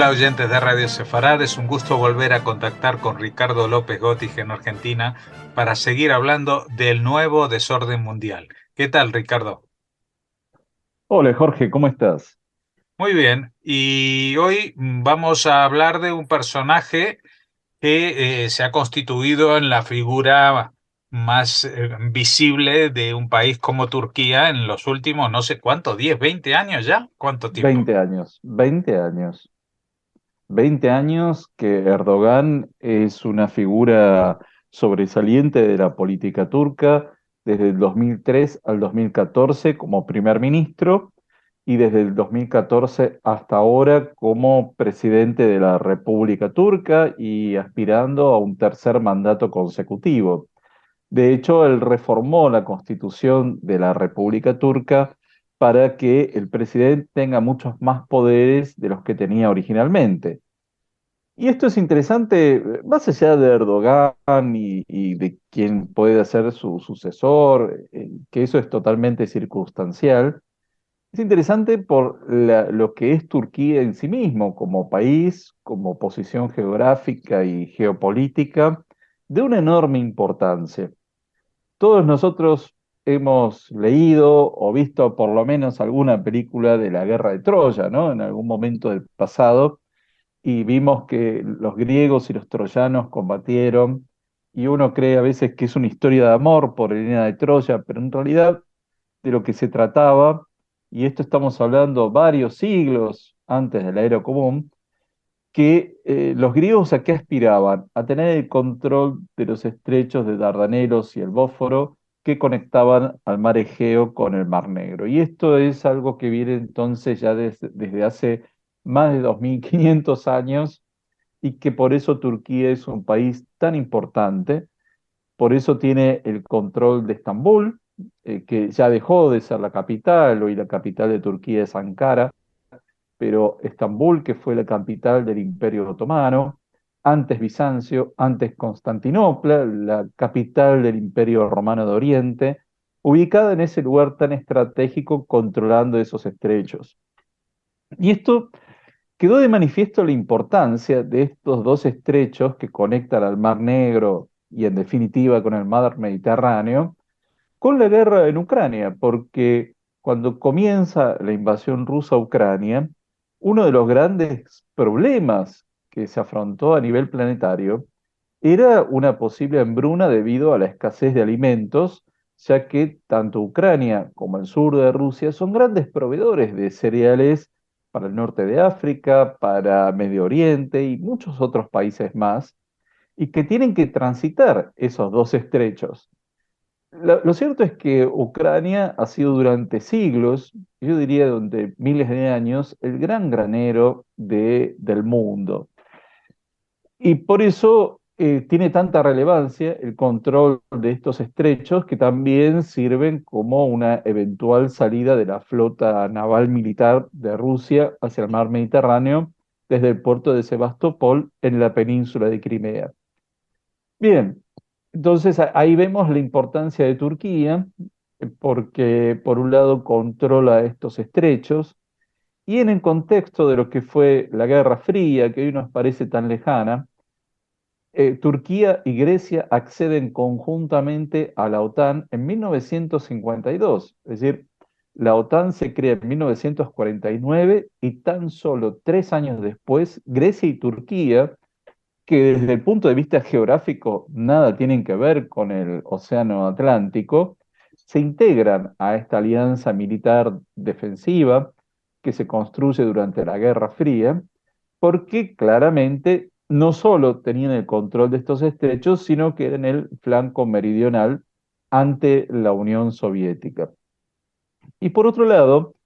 Hola oyentes de Radio Sefarad, es un gusto volver a contactar con Ricardo López Gotig en Argentina para seguir hablando del nuevo desorden mundial. ¿Qué tal, Ricardo? Hola Jorge, ¿cómo estás? Muy bien, y hoy vamos a hablar de un personaje que se ha constituido en la figura más visible de un país como Turquía en los últimos, no sé cuánto, 10, 20 años ya. ¿Cuánto tiempo? 20 años, 20 años, 20 años que Erdogan es una figura sobresaliente de la política turca desde el 2003 al 2014 como primer ministro y desde el 2014 hasta ahora como presidente de la República Turca y aspirando a un tercer mandato consecutivo. De hecho, él reformó la constitución de la República Turca para que el presidente tenga muchos más poderes de los que tenía originalmente. Y esto es interesante, más allá de Erdogan y de quién puede ser su sucesor, que eso es totalmente circunstancial. Es interesante por lo que es Turquía en sí mismo, como país, como posición geográfica y geopolítica, de una enorme importancia. Todos nosotros hemos leído o visto por lo menos alguna película de la guerra de Troya, ¿no? En algún momento del pasado, y vimos que los griegos y los troyanos combatieron, y uno cree a veces que es una historia de amor por Helena de Troya, pero en realidad de lo que se trataba, y esto estamos hablando varios siglos antes de la era común, que los griegos a qué aspiraban? A tener el control de los estrechos de Dardanelos y el Bósforo que conectaban al mar Egeo con el Mar Negro. Y esto es algo que viene entonces ya desde hace más de 2500 años y que por eso Turquía es un país tan importante, por eso tiene el control de Estambul, que ya dejó de ser la capital, hoy la capital de Turquía es Ankara, pero Estambul, que fue la capital del Imperio Otomano, antes Bizancio, antes Constantinopla, la capital del Imperio Romano de Oriente, ubicada en ese lugar tan estratégico controlando esos estrechos. Y esto quedó de manifiesto la importancia de estos dos estrechos que conectan al Mar Negro y en definitiva con el Mar Mediterráneo, con la guerra en Ucrania, porque cuando comienza la invasión rusa a Ucrania, uno de los grandes problemas que se afrontó a nivel planetario era una posible hambruna debido a la escasez de alimentos, ya que tanto Ucrania como el sur de Rusia son grandes proveedores de cereales para el norte de África, para Medio Oriente y muchos otros países más, y que tienen que transitar esos dos estrechos. Lo cierto es que Ucrania ha sido durante siglos, yo diría durante miles de años, el gran granero del mundo. Y por eso tiene tanta relevancia el control de estos estrechos que también sirven como una eventual salida de la flota naval militar de Rusia hacia el mar Mediterráneo desde el puerto de Sebastopol en la península de Crimea. Bien, entonces ahí vemos la importancia de Turquía, porque por un lado controla estos estrechos, y en el contexto de lo que fue la Guerra Fría, que hoy nos parece tan lejana, Turquía y Grecia acceden conjuntamente a la OTAN en 1952, es decir, la OTAN se crea en 1949 y tan solo 3 años después, Grecia y Turquía, que desde el punto de vista geográfico nada tienen que ver con el Océano Atlántico, se integran a esta alianza militar defensiva que se construye durante la Guerra Fría, porque claramente no solo tenían el control de estos estrechos, sino que eran el flanco meridional ante la Unión Soviética. Y por otro lado,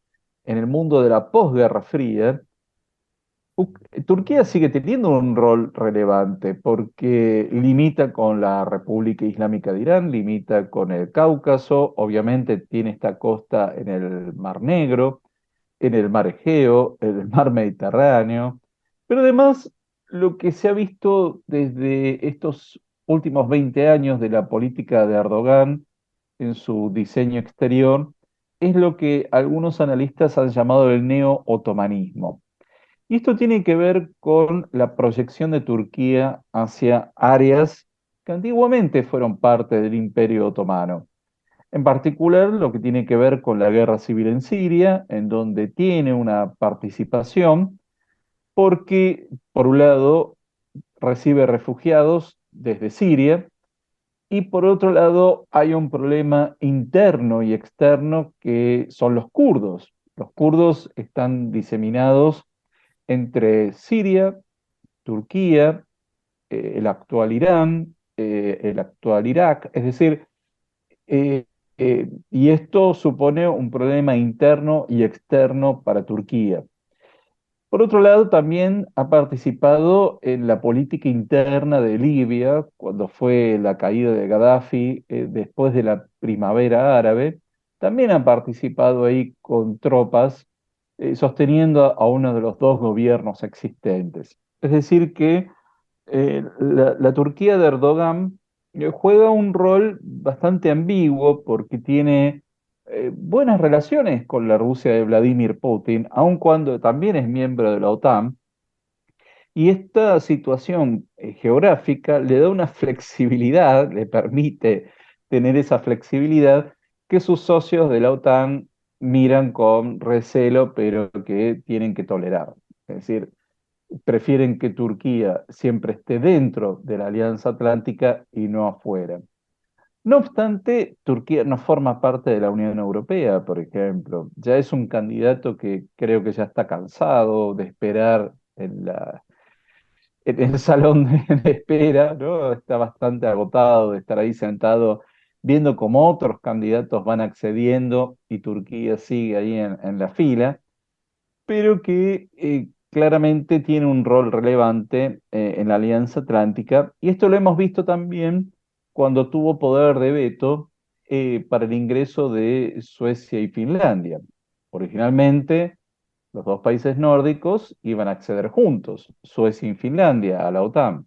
en el mundo de la posguerra fría, Turquía sigue teniendo un rol relevante porque limita con la República Islámica de Irán, limita con el Cáucaso, obviamente tiene esta costa en el Mar Negro, en el Mar Egeo, en el Mar Mediterráneo, pero además lo que se ha visto desde estos últimos 20 años de la política de Erdogan en su diseño exterior es lo que algunos analistas han llamado el neo-otomanismo. Y esto tiene que ver con la proyección de Turquía hacia áreas que antiguamente fueron parte del Imperio Otomano. En particular, lo que tiene que ver con la guerra civil en Siria, en donde tiene una participación, porque, por un lado, recibe refugiados desde Siria, y por otro lado, hay un problema interno y externo que son los kurdos. Los kurdos están diseminados entre Siria, Turquía, el actual Irán, el actual Irak, es decir, y esto supone un problema interno y externo para Turquía. Por otro lado, también ha participado en la política interna de Libia, cuando fue la caída de Gaddafi, después de la primavera árabe. También ha participado ahí con tropas, sosteniendo a uno de los dos gobiernos existentes. Es decir, que la Turquía de Erdogan juega un rol bastante ambiguo porque tiene buenas relaciones con la Rusia de Vladimir Putin, aun cuando también es miembro de la OTAN, y esta situación geográfica le da una flexibilidad, le permite tener esa flexibilidad que sus socios de la OTAN miran con recelo, pero que tienen que tolerar. Es decir, prefieren que Turquía siempre esté dentro de la Alianza Atlántica y no afuera. No obstante, Turquía no forma parte de la Unión Europea, por ejemplo. Ya es un candidato que creo que ya está cansado de esperar en el salón de espera, ¿no? Está bastante agotado de estar ahí sentado viendo cómo otros candidatos van accediendo y Turquía sigue ahí en la fila, pero que claramente tiene un rol relevante en la Alianza Atlántica. Y esto lo hemos visto también cuando tuvo poder de veto para el ingreso de Suecia y Finlandia. Originalmente, los dos países nórdicos iban a acceder juntos, Suecia y Finlandia, a la OTAN.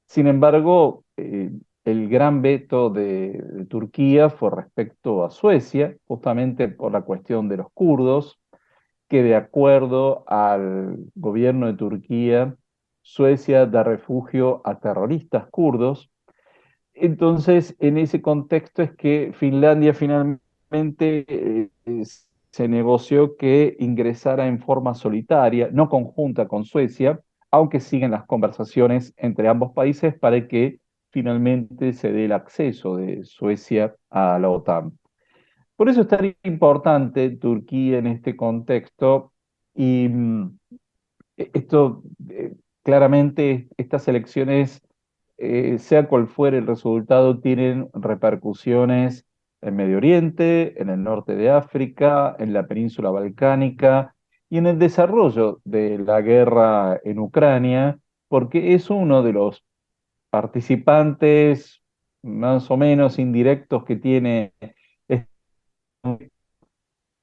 Sin embargo, el gran veto de Turquía fue respecto a Suecia, justamente por la cuestión de los kurdos, que de acuerdo al gobierno de Turquía, Suecia da refugio a terroristas kurdos. Entonces, en ese contexto es que Finlandia finalmente se negoció que ingresara en forma solitaria, no conjunta con Suecia, aunque siguen las conversaciones entre ambos países para que finalmente se dé el acceso de Suecia a la OTAN. Por eso es tan importante Turquía en este contexto y esto claramente estas elecciones, sea cual fuere el resultado, tienen repercusiones en Medio Oriente, en el norte de África, en la península balcánica y en el desarrollo de la guerra en Ucrania, porque es uno de los participantes más o menos indirectos que tiene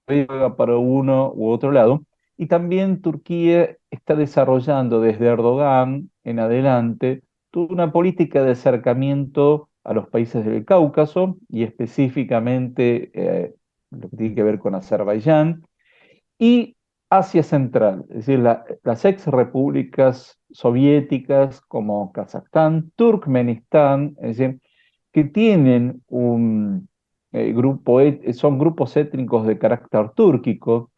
juega para uno u otro lado. Y también Turquía está desarrollando desde Erdogan en adelante toda una política de acercamiento a los países del Cáucaso y específicamente lo que tiene que ver con Azerbaiyán y Asia Central, es decir, las ex repúblicas soviéticas como Kazajstán, Turkmenistán, es decir, que tienen un son grupos étnicos de carácter túrquico,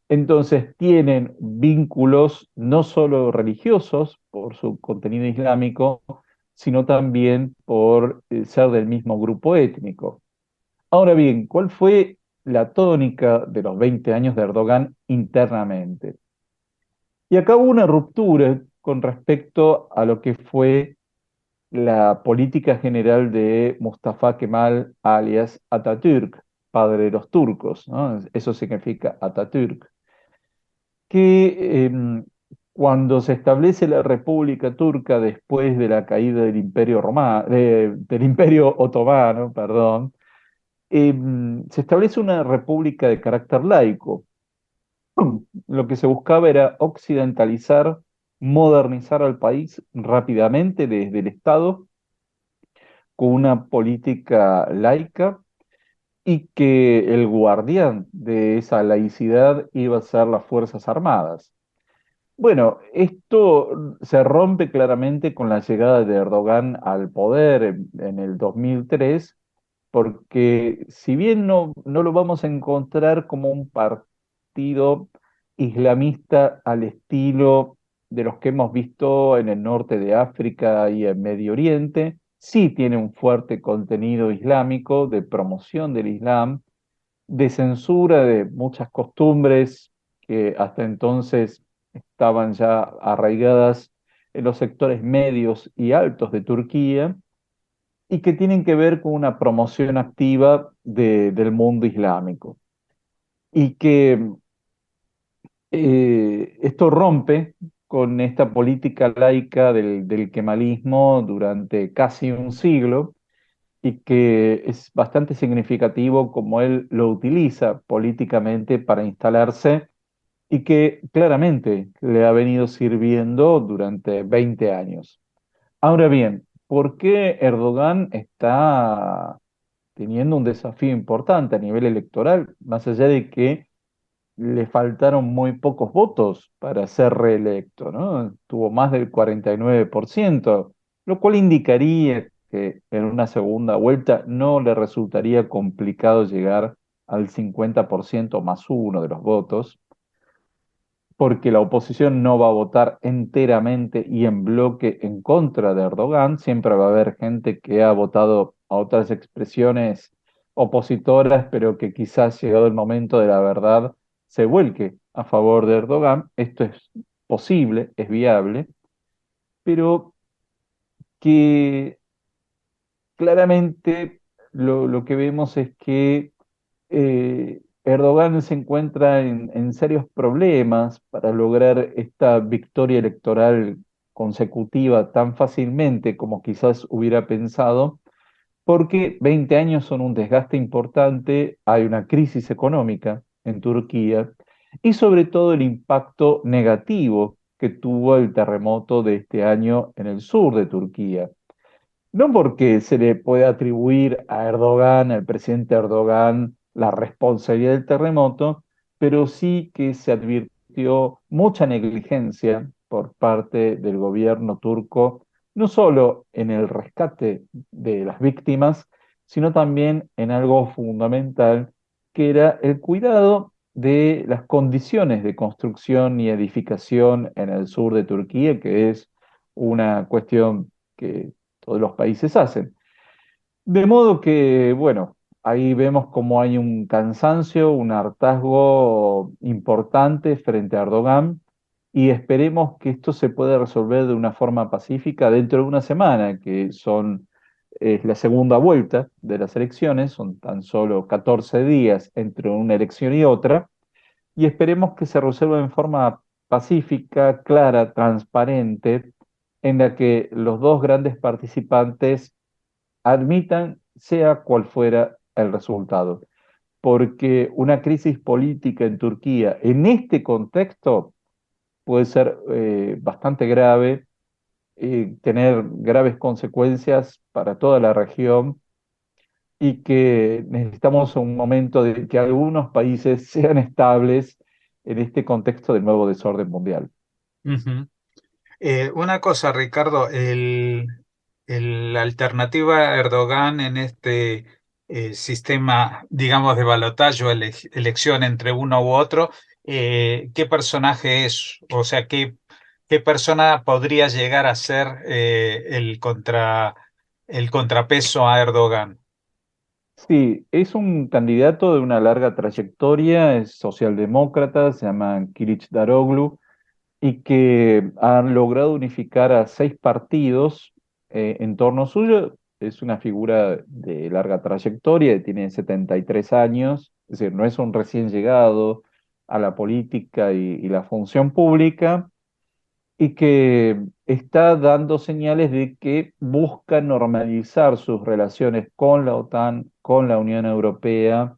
entonces tienen vínculos no solo religiosos por su contenido islámico, sino también por ser del mismo grupo étnico. Ahora bien, ¿cuál fue la tónica de los 20 años de Erdogan internamente? Y acá hubo una ruptura con respecto a lo que fue la política general de Mustafa Kemal alias Atatürk, padre de los turcos, ¿no? Eso significa Atatürk, que cuando se establece la República Turca después de la caída del Imperio del Imperio Otomano, perdón, se establece una república de carácter laico. Lo que se buscaba era occidentalizar, modernizar al país rápidamente desde el Estado con una política laica y que el guardián de esa laicidad iba a ser las Fuerzas Armadas. Bueno, esto se rompe claramente con la llegada de Erdogan al poder en el 2003, porque si bien no lo vamos a encontrar como un partido islamista al estilo de los que hemos visto en el norte de África y en Medio Oriente, sí tiene un fuerte contenido islámico de promoción del Islam, de censura de muchas costumbres que hasta entonces estaban ya arraigadas en los sectores medios y altos de Turquía y que tienen que ver con una promoción activa del mundo islámico. Y que esto rompe con esta política laica del kemalismo durante casi un siglo y que es bastante significativo como él lo utiliza políticamente para instalarse y que claramente le ha venido sirviendo durante 20 años. Ahora bien, ¿por qué Erdogan está teniendo un desafío importante a nivel electoral, más allá de que le faltaron muy pocos votos para ser reelecto, ¿no? Tuvo más del 49%, lo cual indicaría que en una segunda vuelta no le resultaría complicado llegar al 50% más uno de los votos, porque la oposición no va a votar enteramente y en bloque en contra de Erdogan. Siempre va a haber gente que ha votado a otras expresiones opositoras, pero que quizás llegado el momento de la verdad se vuelque a favor de Erdogan. Esto es posible, es viable, pero que claramente lo que vemos es que Erdogan se encuentra en serios problemas para lograr esta victoria electoral consecutiva tan fácilmente como quizás hubiera pensado, porque 20 años son un desgaste importante, hay una crisis económica en Turquía y sobre todo el impacto negativo que tuvo el terremoto de este año en el sur de Turquía. No porque se le puede atribuir a Erdogan, al presidente Erdogan, la responsabilidad del terremoto, pero sí que se advirtió mucha negligencia por parte del gobierno turco, no solo en el rescate de las víctimas, sino también en algo fundamental, que era el cuidado de las condiciones de construcción y edificación en el sur de Turquía, que es una cuestión que todos los países hacen. De modo que, bueno, ahí vemos cómo hay un cansancio, un hartazgo importante frente a Erdogan y esperemos que esto se pueda resolver de una forma pacífica dentro de una semana, que es la segunda vuelta de las elecciones, son tan solo 14 días entre una elección y otra, y esperemos que se resuelva en forma pacífica, clara, transparente, en la que los dos grandes participantes admitan sea cual fuera el resultado. Porque una crisis política en Turquía en este contexto puede ser bastante grave, tener graves consecuencias para toda la región y que necesitamos un momento de que algunos países sean estables en este contexto del nuevo desorden mundial. Ujú. Una cosa, Ricardo, la alternativa a Erdogan en este sistema, digamos, de balotaje o elección entre uno u otro, ¿qué personaje es? O sea, ¿qué persona podría llegar a ser el contrapeso a Erdogan? Sí, es un candidato de una larga trayectoria, es socialdemócrata, se llama Daroglu y que han logrado unificar a 6 partidos en torno suyo. Es una figura de larga trayectoria, tiene 73 años, es decir, no es un recién llegado a la política y la función pública, y que está dando señales de que busca normalizar sus relaciones con la OTAN, con la Unión Europea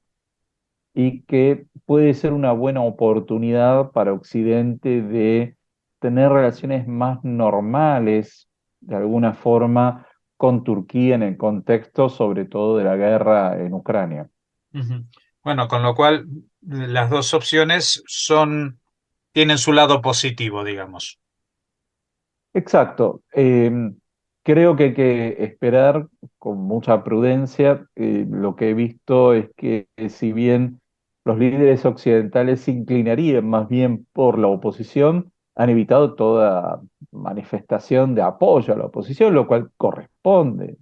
y que puede ser una buena oportunidad para Occidente de tener relaciones más normales, de alguna forma, con Turquía en el contexto, sobre todo, de la guerra en Ucrania. Ujú. Bueno, con lo cual las dos opciones son tienen su lado positivo, digamos. Exacto. Creo que hay que esperar con mucha prudencia. Lo que he visto es que si bien los líderes occidentales se inclinarían más bien por la oposición, han evitado toda manifestación de apoyo a la oposición, lo cual corresponde.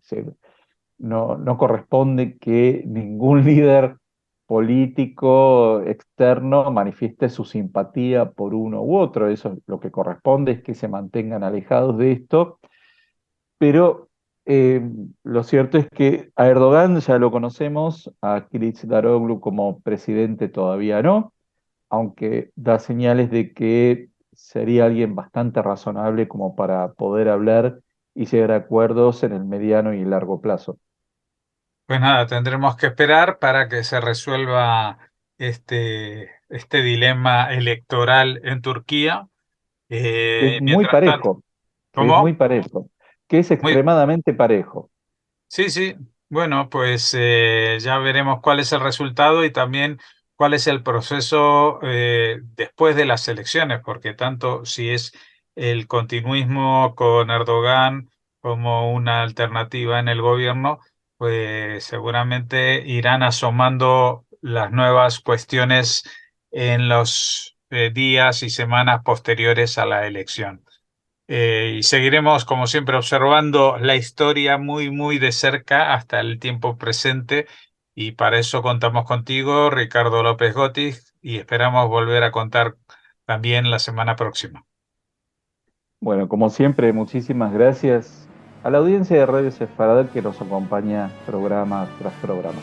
No corresponde que ningún líder político externo manifieste su simpatía por uno u otro. Eso lo que corresponde es que se mantengan alejados de esto. Pero eh, lo cierto es que a Erdogan ya lo conocemos, a Kılıçdaroğlu como presidente todavía no, aunque da señales de que sería alguien bastante razonable como para poder hablar y llegar a acuerdos en el mediano y largo plazo. Pues nada, tendremos que esperar para que se resuelva este dilema electoral en Turquía. Que es muy Mientras tanto, parejo, que es muy ¿cómo? parejo, que es Muy, extremadamente parejo. sí, sí. Bueno, pues ya veremos cuál es el resultado y también cuál es el proceso después de las elecciones, porque tanto si es el continuismo con Erdogan como una alternativa en el gobierno, pues seguramente irán asomando las nuevas cuestiones en los días y semanas posteriores a la elección. Y seguiremos, como siempre, observando la historia muy, muy de cerca hasta el tiempo presente. Y para eso contamos contigo, Ricardo López Gotti, y esperamos volver a contar también la semana próxima. Bueno, como siempre, muchísimas gracias a la audiencia de Radio Sefarad que nos acompaña programa tras programa.